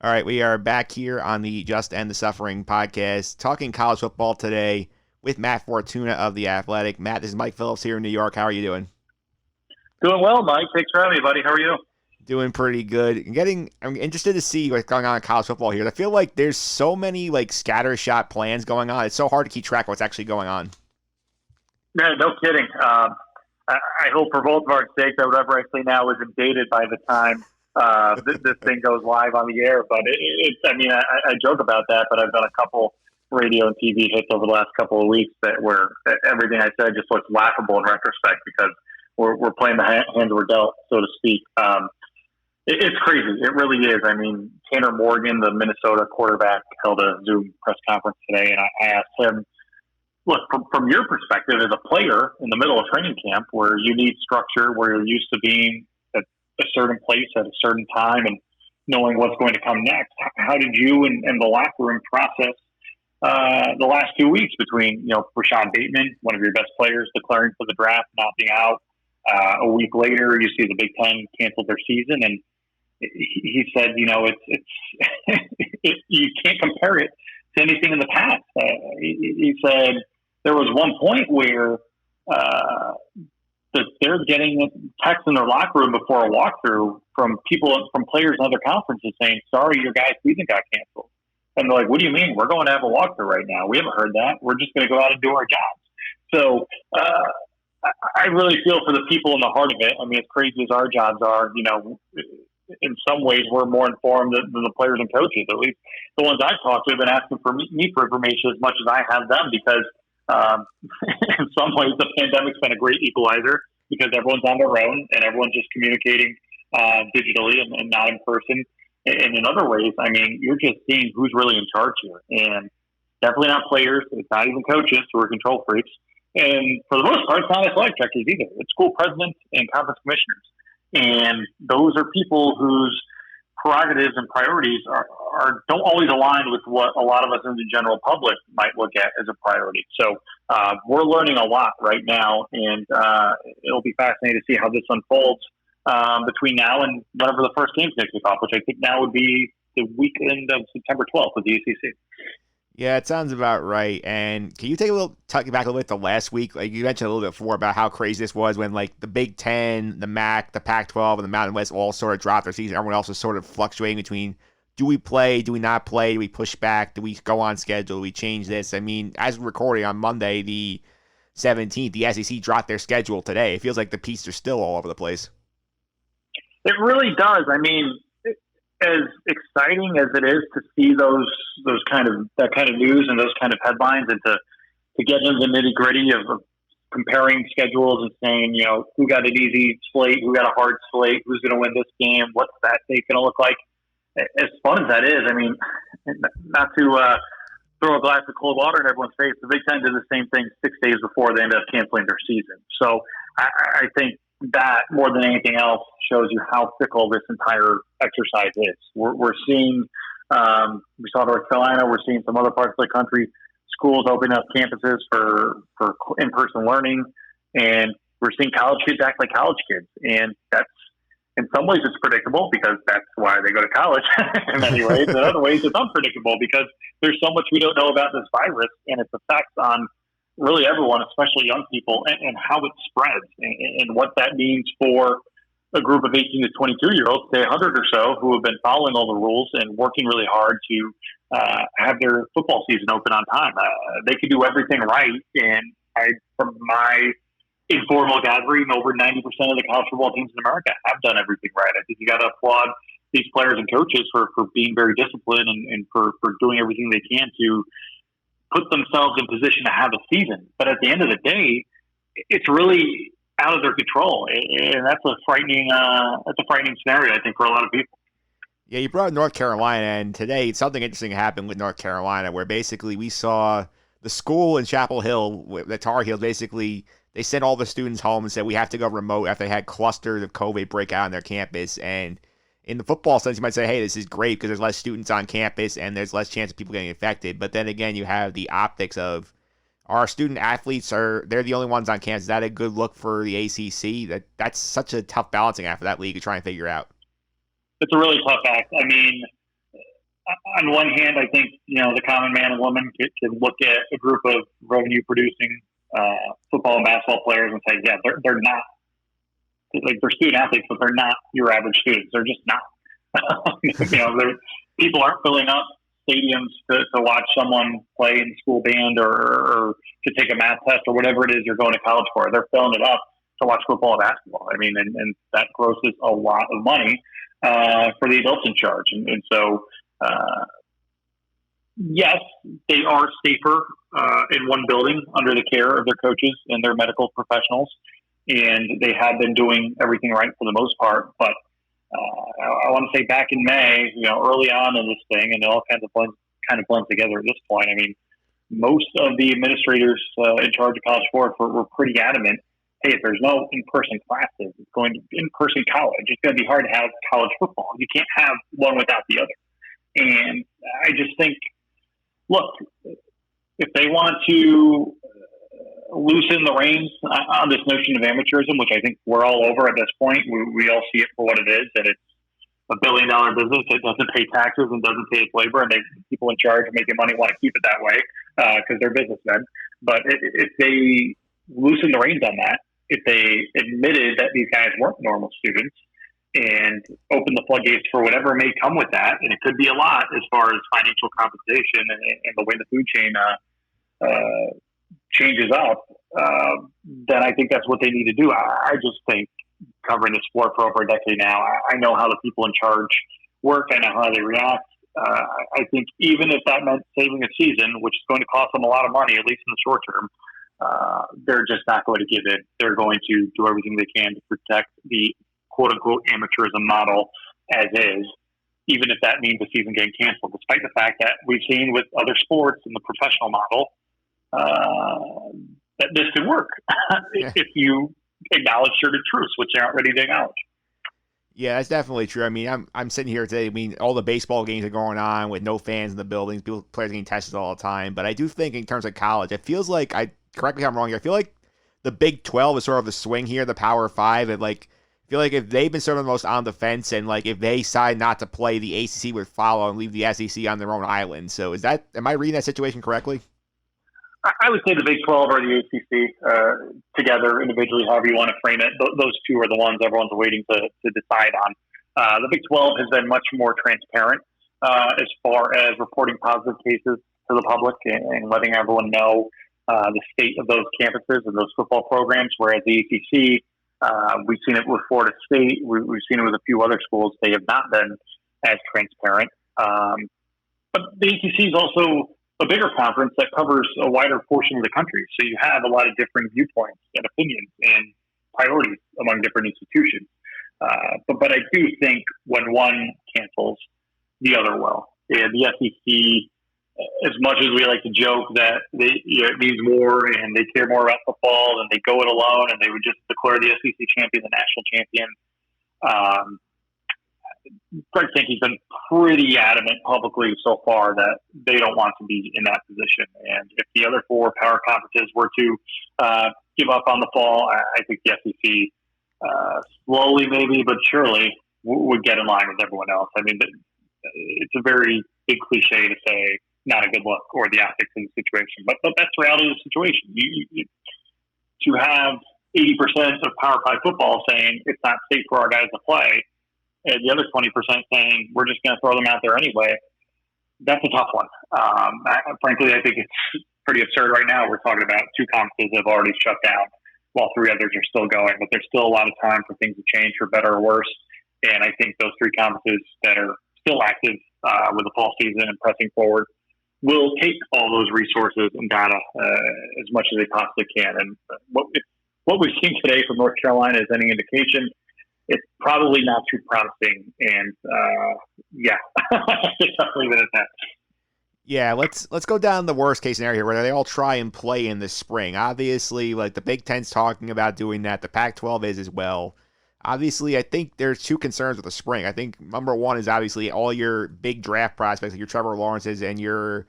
All right, we are back here on the Just End the Suffering podcast, talking college football today with Matt Fortuna of the Athletic. Matt, this is Mike Phillips here in New York. How are you doing? Doing well, Mike. Thanks for having me, buddy. How are you? Doing pretty good. I'm interested to see what's going on in college football here. I feel like there's so many scattershot plans going on. It's so hard to keep track of what's actually going on. Yeah, no kidding. I hope for both of our sakes that whatever I say now isn't dated by the time this thing goes live on the air. But I joke about that, but I've done a couple radio and TV hits over the last couple of weeks that where everything I said just looks laughable in retrospect because we're playing the hands we're dealt, so to speak. It's crazy. It really is. I mean, Tanner Morgan, the Minnesota quarterback, held a Zoom press conference today, and I asked him, look, from your perspective as a player in the middle of training camp where you need structure, where you're used to being at a certain place at a certain time and knowing what's going to come next, how did you and the locker room process the last 2 weeks between, Rashad Bateman, one of your best players, declaring for the draft, not being out. A week later, you see the Big Ten canceled their season, and he said, you can't compare it to anything in the past. He said there was one point where they're getting texts in their locker room before a walkthrough from players in other conferences saying, "Sorry, your guy's season got canceled." And they're like, "What do you mean? We're going to have a walkthrough right now. We haven't heard that. We're just going to go out and do our jobs." So I really feel for the people in the heart of it. I mean, as crazy as our jobs are, in some ways we're more informed than the players and coaches. At least the ones I've talked to have been asking for me for information as much as I have them because in some ways the pandemic's been a great equalizer because everyone's on their own and everyone's just communicating digitally and not in person. And in other ways, I mean, you're just seeing who's really in charge here. And definitely not players. It's not even coaches who are control freaks. And for the most part, it's not athletic directors either. It's school presidents and conference commissioners. And those are people whose prerogatives and priorities don't always align with what a lot of us in the general public might look at as a priority. So we're learning a lot right now, and it'll be fascinating to see how this unfolds between now and whenever the first game's going to kick off, which I think now would be the weekend of September 12th with the ACC. Yeah, it sounds about right. And can you take back a little bit to last week? Like you mentioned a little bit before about how crazy this was when the Big Ten, the MAC, the Pac-12, and the Mountain West all sort of dropped their season. Everyone else was sort of fluctuating between do we play, do we not play, do we push back, do we go on schedule, do we change this? I mean, as we're recording on Monday, the 17th, the SEC dropped their schedule today. It feels like the pieces are still all over the place. It really does. I mean, as exciting as it is to see that kind of news and those kind of headlines, and to get into the nitty gritty of comparing schedules and saying, who got an easy slate, who got a hard slate, who's going to win this game, what's that date going to look like? As fun as that is, I mean, not to throw a glass of cold water in everyone's face, the Big Ten did the same thing 6 days before they ended up canceling their season. So I think that more than anything else shows you how fickle this entire exercise is. We're seeing, we saw North Carolina, we're seeing some other parts of the country, schools opening up campuses for in-person learning, and we're seeing college kids act like college kids. And that's, in some ways it's predictable because that's why they go to college in many ways. In other ways it's unpredictable because there's so much we don't know about this virus and its effects on really everyone, especially young people, and how it spreads and what that means for a group of 18 to 22-year-olds, say 100 or so, who have been following all the rules and working really hard to have their football season open on time. They could do everything right, and from my informal gathering, over 90% of the college football teams in America have done everything right. I think you got to applaud these players and coaches for being very disciplined and for doing everything they can to put themselves in position to have a season. But at the end of the day, it's really out of their control. And that's a frightening scenario, I think, for a lot of people. Yeah, you brought up North Carolina, and today something interesting happened with North Carolina where basically we saw the school in Chapel Hill, the Tar Heels, basically they sent all the students home and said we have to go remote after they had clusters of COVID break out on their campus. And in the football sense, you might say, hey, this is great because there's less students on campus and there's less chance of people getting infected. But then again, you have the optics of our student athletes they're the only ones on campus. Is that a good look for the ACC? That's such a tough balancing act for that league to try and figure out. It's a really tough act. I mean, on one hand, I think the common man and woman can look at a group of revenue producing football and basketball players and say, yeah, they're not like they're student athletes, but they're not your average students. They're just not. People aren't filling up stadiums to watch someone play in school band or to take a math test or whatever it is you're going to college for. They're filling it up to watch football and basketball. I mean, and that grosses a lot of money for the adults in charge. And so, yes, they are safer in one building under the care of their coaches and their medical professionals. And they have been doing everything right for the most part. But I want to say back in May, early on in this thing, and it all kind of blends together at this point. I mean, most of the administrators in charge of college sports were pretty adamant. Hey, if there's no in-person classes, it's going to in-person college. It's going to be hard to have college football. You can't have one without the other. And I just think, look, if they want to loosen the reins on this notion of amateurism, which I think we're all over at this point, we all see it for what it is, that it's a $1 billion business that doesn't pay taxes and doesn't pay its labor, and people in charge of making money want to keep it that way because they're businessmen. But if they loosen the reins on that, if they admitted that these guys weren't normal students and open the floodgates for whatever may come with that, and it could be a lot as far as financial compensation and the way the food chain changes up, then I think that's what they need to do. I just think covering the sport for over a decade now, I know how the people in charge work. I know how they react. I think even if that meant saving a season, which is going to cost them a lot of money, at least in the short term, they're just not going to give in. They're going to do everything they can to protect the quote-unquote amateurism model as is, even if that means the season getting canceled, despite the fact that we've seen with other sports in the professional model that this could work if you acknowledge certain truths, which they aren't ready to acknowledge. Yeah, that's definitely true. I mean, I'm sitting here today. I mean, all the baseball games are going on with no fans in the buildings. Players getting tested all the time. But I do think in terms of college, it feels like correct me if I'm wrong here. I feel like the Big 12 is sort of the swing here, the Power 5, and I feel like if they've been sort of the most on the fence, and if they decide not to play, the ACC would follow and leave the SEC on their own island. So am I reading that situation correctly? I would say the Big 12 or the ACC together individually, however you want to frame it. Those two are the ones everyone's waiting to decide on. The Big 12 has been much more transparent as far as reporting positive cases to the public and letting everyone know the state of those campuses and those football programs, whereas the ACC, we've seen it with Florida State, we've seen it with a few other schools. They have not been as transparent. But the ACC is also a bigger conference that covers a wider portion of the country. So you have a lot of different viewpoints and opinions and priorities among different institutions. But I do think when one cancels, the other will. And the SEC, as much as we like to joke that it needs more and they care more about football and they go it alone and they would just declare the SEC champion, the national champion, Greg Sankey's been pretty adamant publicly so far that they don't want to be in that position. And if the other four power conferences were to give up on the fall, I think the SEC slowly maybe, but surely would get in line with everyone else. I mean, it's a very big cliche to say not a good look or the optics of the situation, but that's the reality of the situation. To have 80% of Power 5 football saying it's not safe for our guys to play, and the other 20% saying we're just going to throw them out there anyway, that's a tough one. Frankly, I think it's pretty absurd right now. We're talking about two conferences that have already shut down while three others are still going, but there's still a lot of time for things to change for better or worse. And I think those three conferences that are still active with the fall season and pressing forward will take all those resources and data as much as they possibly can. And what we've seen today from North Carolina is any indication, it's probably not too promising. And I'll leave it at that. Yeah, let's go down the worst case scenario here, where they all try and play in the spring. Obviously, the Big Ten's talking about doing that. The Pac-12 is as well. Obviously, I think there's two concerns with the spring. I think number one is obviously all your big draft prospects, like your Trevor Lawrences and your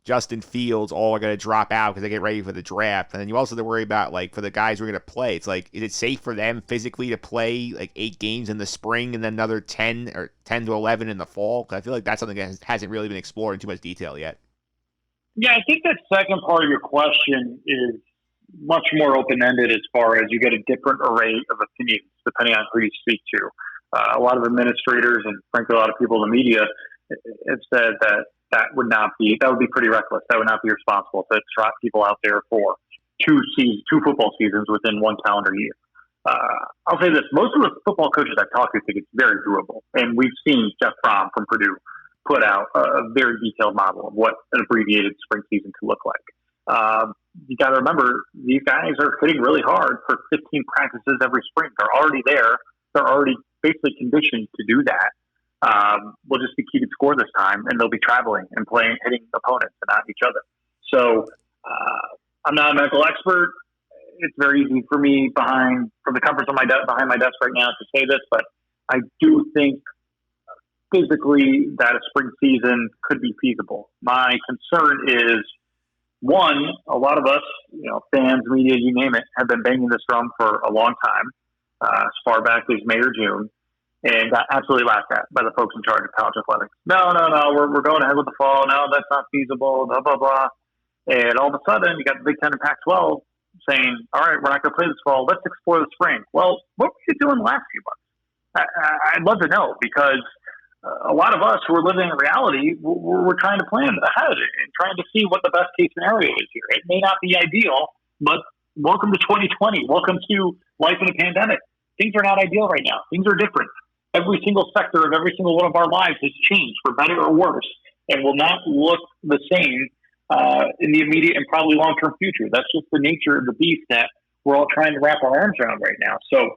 Justin Fields all are going to drop out because they get ready for the draft. And then you also have to worry about, like, for the guys who are going to play. It's like, is it safe for them physically to play, like, 8 games in the spring and then another 10 or 10 to 11 in the fall? Because I feel like that's something that hasn't really been explored in too much detail yet. Yeah, I think that second part of your question is much more open-ended as far as you get a different array of opinions depending on who you speak to. A lot of administrators and frankly a lot of people in the media have said that would be pretty reckless. That would not be responsible to trot people out there for two football seasons within one calendar year. I'll say this: most of the football coaches I've talked to think it's very doable, and we've seen Jeff Fromm from Purdue put out a very detailed model of what an abbreviated spring season could look like. You got to remember, these guys are hitting really hard for 15 practices every spring. They're already there. They're already basically conditioned to do that. We'll just be keeping score this time, and they'll be traveling and hitting opponents and not each other. So I'm not a medical expert. It's very easy for me from the comfort of behind my desk right now to say this, but I do think physically that a spring season could be feasible. My concern is, one, a lot of us, fans, media, you name it, have been banging this drum for a long time, as far back as May or June, and got absolutely laughed at by the folks in charge of college athletics. No, we're going ahead with the fall. No, that's not feasible, blah, blah, blah. And all of a sudden, you got the Big Ten and Pac-12 saying, all right, we're not going to play this fall. Let's explore the spring. Well, what were you doing the last few months? I'd love to know, because a lot of us who are living in reality, we're trying to plan ahead and trying to see what the best case scenario is here. It may not be ideal, but welcome to 2020. Welcome to life in a pandemic. Things are not ideal right now. Things are different. Every single sector of every single one of our lives has changed for better or worse, and will not look the same in the immediate and probably long-term future. That's just the nature of the beast that we're all trying to wrap our arms around right now. So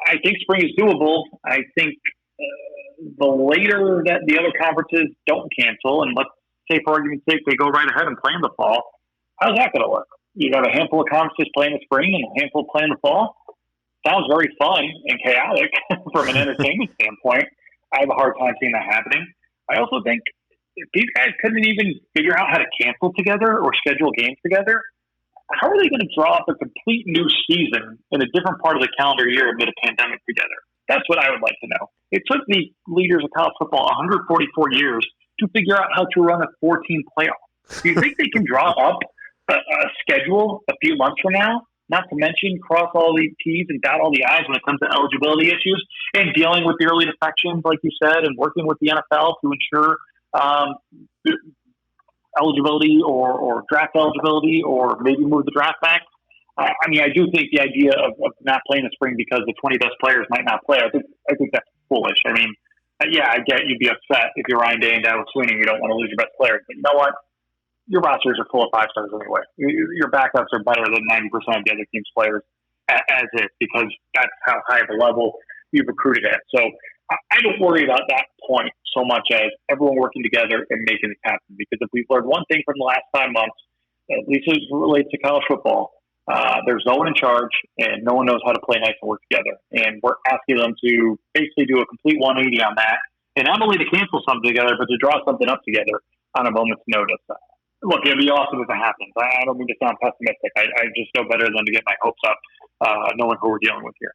I think spring is doable. I think the later that the other conferences don't cancel, and let's say for argument's sake they go right ahead and play in the fall, how's that going to work? You got a handful of conferences playing the spring and a handful playing the fall. Sounds very fun and chaotic from an entertainment standpoint. I have a hard time seeing that happening. I also think if these guys couldn't even figure out how to cancel together or schedule games together, how are they going to draw up a complete new season in a different part of the calendar year amid a pandemic together? That's what I would like to know. It took the leaders of college football 144 years to figure out how to run a 14 playoff. Do you think they can draw up a schedule a few months from now? Not to mention cross all the T's and dot all the I's when it comes to eligibility issues and dealing with the early defections, like you said, and working with the NFL to ensure eligibility or draft eligibility, or maybe move the draft back. I do think the idea of not playing the spring because the 20 best players might not play, I think that's foolish. I get you'd be upset if you're Ryan Day and Dallas Sweeney and you don't want to lose your best players. But you know what? Your rosters are full of 5-stars anyway. Your backups are better than 90% of the other team's players as is, because that's how high of a level you've recruited at. So I don't worry about that point so much as everyone working together and making it happen. Because if we've learned one thing from the last 5 months, at least as it relates to college football, there's no one in charge and no one knows how to play nice and work together. And we're asking them to basically do a complete 180 on that. And not only to cancel something together, but to draw something up together on a moment's notice. Look, it'd be awesome if it happens. I don't mean to sound pessimistic. I just know better than to get my hopes up, knowing who we're dealing with here.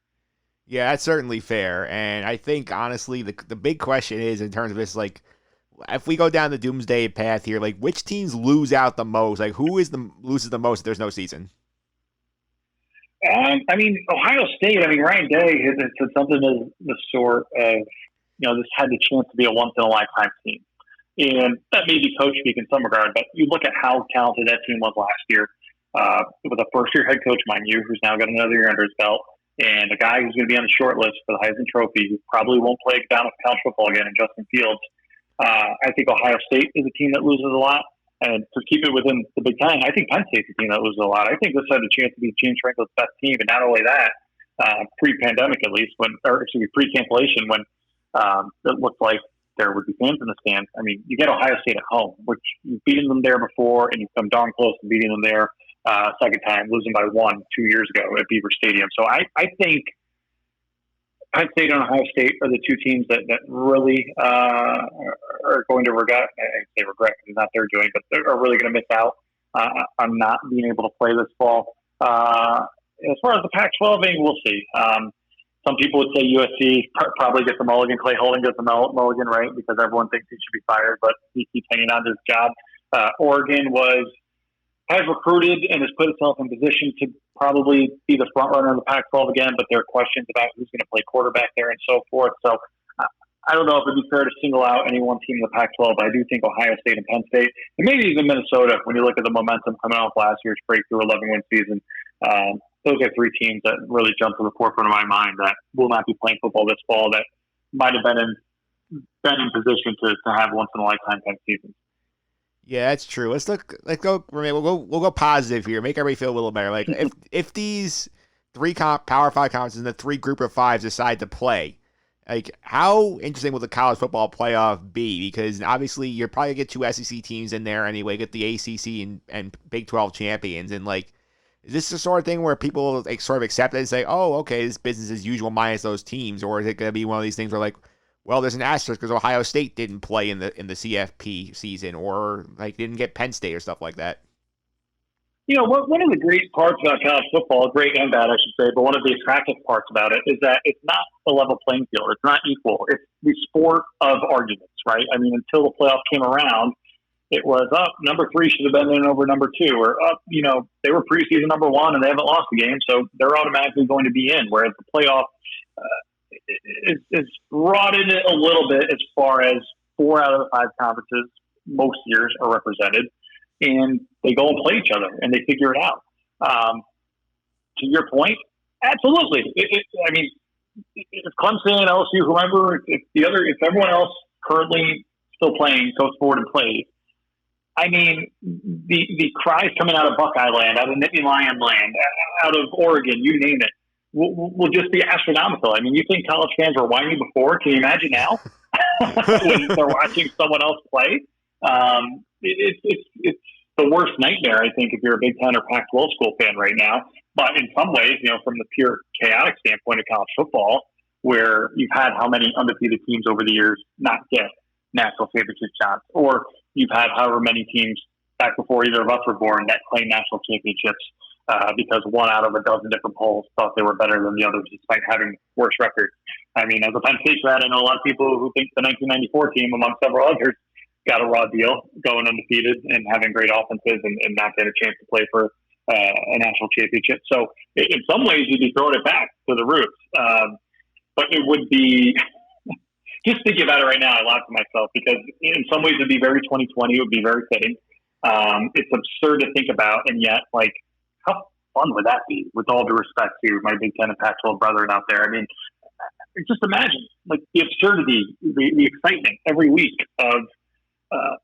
Yeah, that's certainly fair. And I think, honestly, the big question is, in terms of this, like, if we go down the doomsday path here, like, which teams lose out the most? Like, who loses the most if there's no season? Ohio State, Ryan Day has said something of the sort of, this had the chance to be a once-in-a-lifetime team. And that may be coach speak in some regard, but you look at how talented that team was last year, with a first-year head coach, mind you, who's now got another year under his belt, and a guy who's going to be on the short list for the Heisman Trophy, who probably won't play down with college football again, in Justin Fields. I think Ohio State is a team that loses a lot. And to keep it within the Big Ten, I think Penn State's a team that loses a lot. I think this had a chance to be James Franklin's best team, and not only that, pre-pandemic at least, pre-cancellation, when it looked like there would be fans in the stands. You get Ohio State at home, which you've beaten them there before, and you've come darn close to beating them there second time, losing by 1 2 years ago at Beaver Stadium. So I think Penn State and Ohio State are the two teams that really are are going to regret. I say regret because it's not their doing, but they are really going to miss out on not being able to play this fall. As far as the Pac-12 being, we'll see. Some people would say USC probably gets the mulligan. Clay Holden gets the mulligan, right? Because everyone thinks he should be fired, but he keeps hanging on to his job. Oregon has recruited and has put itself in position to probably be the front runner in the Pac-12 again, but there are questions about who's going to play quarterback there and so forth. So I don't know if it'd be fair to single out any one team in the Pac-12, but I do think Ohio State and Penn State, and maybe even Minnesota, when you look at the momentum coming off last year's breakthrough 11-win season, those are three teams that really jump to the forefront of my mind that will not be playing football this fall that might have been in position to have once in a lifetime type seasons. Yeah, that's true. Let's go. We'll go positive here. Make everybody feel a little better. Like if these three Power 5 conferences and the three Group of Fives decide to play, like how interesting will the college football playoff be? Because obviously you're probably gonna get two SEC teams in there anyway. Get the ACC and Big 12 champions, and like is this the sort of thing where people like sort of accept it and say, oh, okay, this business as usual minus those teams, or is it gonna be one of these things where like, well, there's an asterisk because Ohio State didn't play in the CFP season, or like didn't get Penn State or stuff like that. You know, one of the great parts about college football, great and bad, I should say, but one of the attractive parts about it is that it's not a level playing field. It's not equal. It's the sport of arguments, right? I mean, until the playoff came around, it was up. Number 3 should have been in over number 2, or up. You know, they were preseason number 1 and they haven't lost a game, so they're automatically going to be in. Whereas the playoff is brought in it a little bit as far as 4 out of the 5 conferences most years are represented, and they go and play each other and they figure it out. To your point, absolutely. I mean, if Clemson, LSU, whoever, if everyone else currently still playing goes forward and plays, I mean, the cries coming out of Buckeye Land, out of Nittany Lion Land, out of Oregon, you name it, will just be astronomical. I mean, you think college fans were whining before? Can you imagine now when they're watching someone else play? It's the worst nightmare, I think, if you're a Big Ten or Pac-12 school fan right now. But in some ways, you know, from the pure chaotic standpoint of college football, where you've had how many undefeated teams over the years not get national championship shots, or you've had however many teams back before either of us were born that claim national championships because one out of a dozen different polls thought they were better than the others despite having worse records. I mean, as a Penn State fan, I know a lot of people who think the 1994 team, among several others, got a raw deal going undefeated and having great offenses and not get a chance to play for a national championship. So in some ways, you'd be throwing it back to the roots. But it would be, just thinking about it right now, I laugh to myself because in some ways it'd be very 2020. It would be very fitting. It's absurd to think about. And yet, like, how fun would that be with all due respect to my Big Ten and Pac-12 brethren out there? I mean, just imagine like the absurdity, the excitement every week of,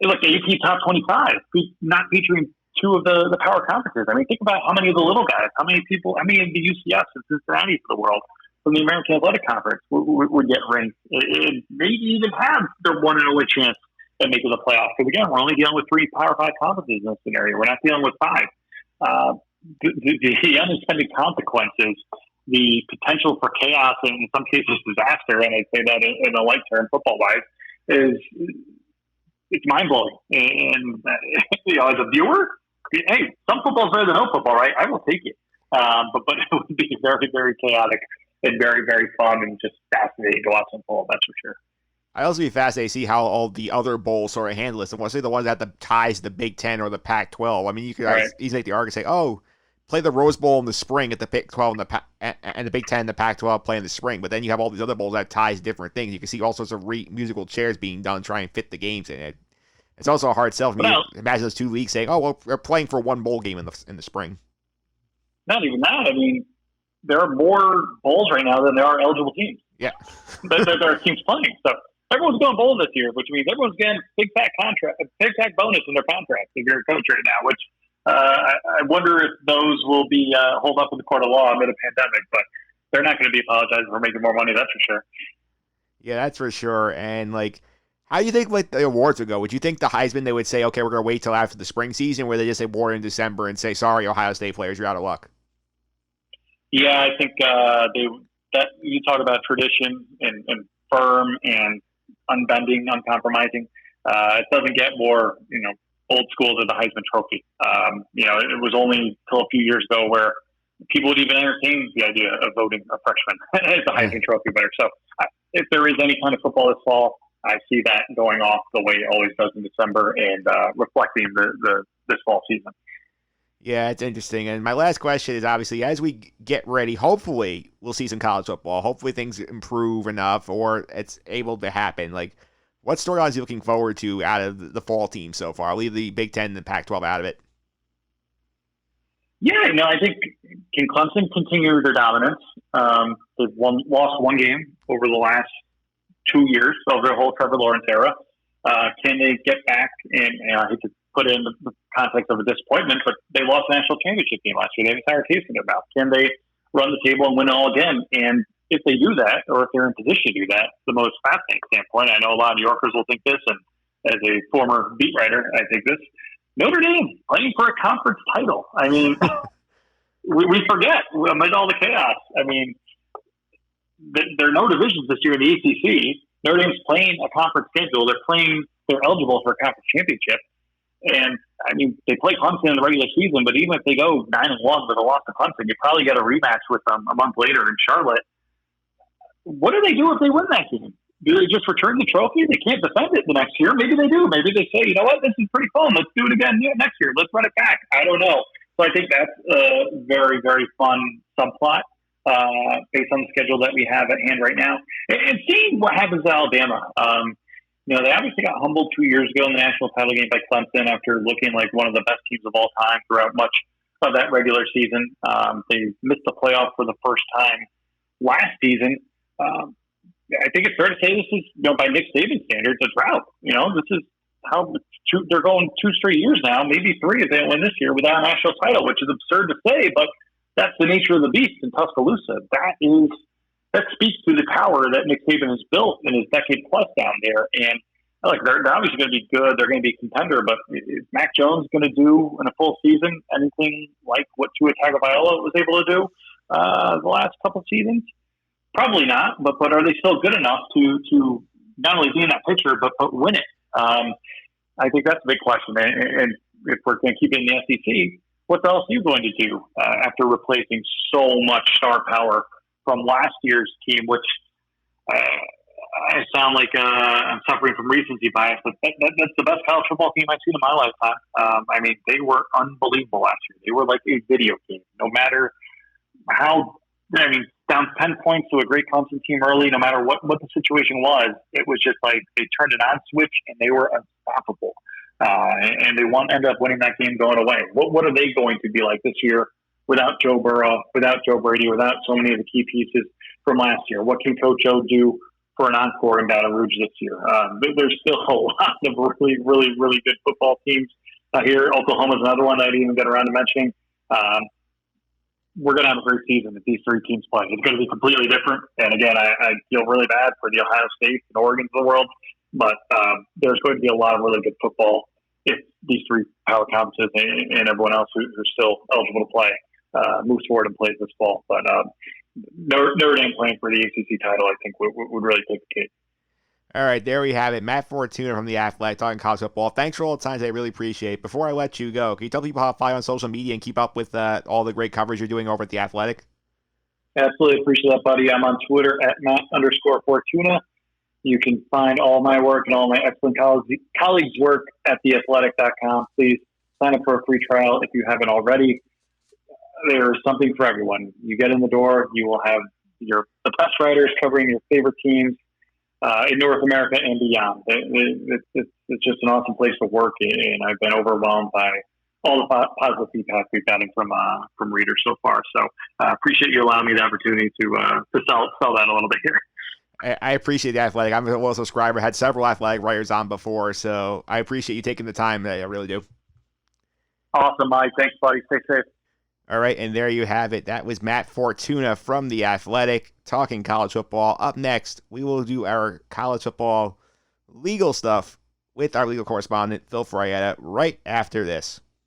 like the AP top 25, not featuring 2 of the power conferences. I mean, think about how many of the little guys, how many of the UCFs and Cincinnati of the world from the American Athletic Conference would get ranked and maybe even have their one and only chance at making the playoffs. Because again, we're only dealing with 3 Power 5 conferences in this scenario. We're not dealing with 5. The unintended consequences, the potential for chaos and in some cases disaster, and I say that in a light term, football-wise, it's mind-blowing. And you know, as a viewer, hey, some football is better than no football, right? I will take it. But it would be very, very chaotic and very, very fun and just fascinating to watch unfold, that's for sure. I'd also be fascinated to see how all the other bowls sort of handle this. And let's say the ones that have the ties to the Big Ten or the Pac-12. I mean, you could easily make the argument and say, oh, play the Rose Bowl in the spring at the Big 12 and the Big Ten and the Pac-12 play in the spring. But then you have all these other bowls that ties different things. You can see all sorts of musical chairs being done trying to fit the games in it. It's also a hard sell for me to imagine those 2 leagues saying, oh, well, we're playing for one bowl game in the spring. Not even that. I mean, there are more bowls right now than there are eligible teams. Yeah. there are teams playing. So everyone's going bowl this year, which means everyone's getting big fat bonus in their contract if you're a coach right now, which I wonder if those will be held up in the court of law amid a pandemic, but they're not going to be apologizing for making more money, that's for sure. Yeah, that's for sure. And, like, how do you think like the awards would go? Would you think the Heisman, they would say, okay, we're going to wait till after the spring season, where they just award in December and say, sorry, Ohio State players, you're out of luck? Yeah, I think that you talk about tradition and firm and unbending, uncompromising. It doesn't get more, old school than the Heisman Trophy. It was only till a few years ago where people would even entertain the idea of voting a freshman as the Heisman Trophy winner. So if there is any kind of football this fall, I see that going off the way it always does in December and reflecting this fall season. Yeah, it's interesting. And my last question is obviously, as we get ready, hopefully we'll see some college football. Hopefully things improve enough or it's able to happen. Like, what storylines are you looking forward to out of the fall team so far? I'll leave the Big Ten and the Pac-12 out of it. Yeah, I think can Clemson continue their dominance? They've lost one game over the last 2 years of their whole Trevor Lawrence era. Can they get back? And I hate to put it in the context of a disappointment, but they lost the national championship game last year. They have a sour taste in their mouth. Can they run the table and win it all again? And if they do that, or if they're in position to do that, the most fascinating standpoint, I know a lot of New Yorkers will think this, and as a former beat writer, I think this, Notre Dame playing for a conference title. I mean, we forget amid all the chaos. I mean, there are no divisions this year in the ACC. Notre Dame's playing a conference schedule. They're eligible for a conference championship. And I mean, they play Clemson in the regular season, but even if they go 9-1 with a loss to Clemson, you probably get a rematch with them a month later in Charlotte. What do they do if they win that game? Do they just return the trophy? They can't defend it the next year. Maybe they do. Maybe they say, you know what, this is pretty fun. Let's do it again next year. Let's run it back. I don't know. So I think that's a very, very fun subplot based on the schedule that we have at hand right now. And seeing what happens to Alabama. They obviously got humbled 2 years ago in the national title game by Clemson after looking like one of the best teams of all time throughout much of that regular season. They missed the playoff for the first time last season. I think it's fair to say this is, by Nick Saban standards, a drought. This is how they're going 2 straight years now, maybe 3 if they don't win this year without a national title, which is absurd to say, but that's the nature of the beast in Tuscaloosa. That speaks to the tower that Nick Saban has built in his decade plus down there. And they're obviously going to be good. They're going to be a contender, but is Mac Jones going to do in a full season anything like what Tua Tagovailoa was able to do the last couple of seasons? Probably not, but are they still good enough to not only be in that picture, but win it? I think that's a big question. And if we're going to keep it in the SEC, what's LSU going to do after replacing so much star power from last year's team, which I sound like I'm suffering from recency bias, but that's the best college football team I've seen in my lifetime. I mean, they were unbelievable last year. They were like a video game. No matter how, down 10 points to a great Clemson team early, no matter what the situation was, it was just like they turned an on switch and they were unstoppable. And they ended up winning that game going away. What are they going to be like this year without Joe Burrow, without Joe Brady, without so many of the key pieces from last year? What can Coach O do for an encore in Baton Rouge this year? There's still a lot of really, really, really good football teams here. Oklahoma's another one that I didn't even get around to mentioning. We're going to have a great season if these 3 teams play. It's going to be completely different. And again, I feel really bad for the Ohio States and Oregons of the world, but there's going to be a lot of really good football if these 3 power conferences and everyone else who's still eligible to play moves forward and plays this fall. But Notre Dame playing for the ACC title, I think, would really take the cake. All right, there we have it. Matt Fortuna from The Athletic talking college football. Thanks for all the time. I really appreciate it. Before I let you go, can you tell people how to follow on social media and keep up with all the great coverage you're doing over at The Athletic? Absolutely. Appreciate that, buddy. I'm on Twitter at Matt_Fortuna. You can find all my work and all my excellent colleagues' work at theathletic.com. Please sign up for a free trial if you haven't already. There's something for everyone. You get in the door, you will have the best writers covering your favorite teams in North America and beyond. It's just an awesome place to work, and I've been overwhelmed by all the positive feedback we've gotten from readers so far. So appreciate you allowing me the opportunity to sell that a little bit here. I appreciate The Athletic. I'm a loyal subscriber. Had several Athletic writers on before, so I appreciate you taking the time. I really do. Awesome, Mike. Thanks, buddy. Stay safe. All right, and there you have it. That was Matt Fortuna from The Athletic talking college football. Up next, we will do our college football legal stuff with our legal correspondent, Phil Frietta, right after this.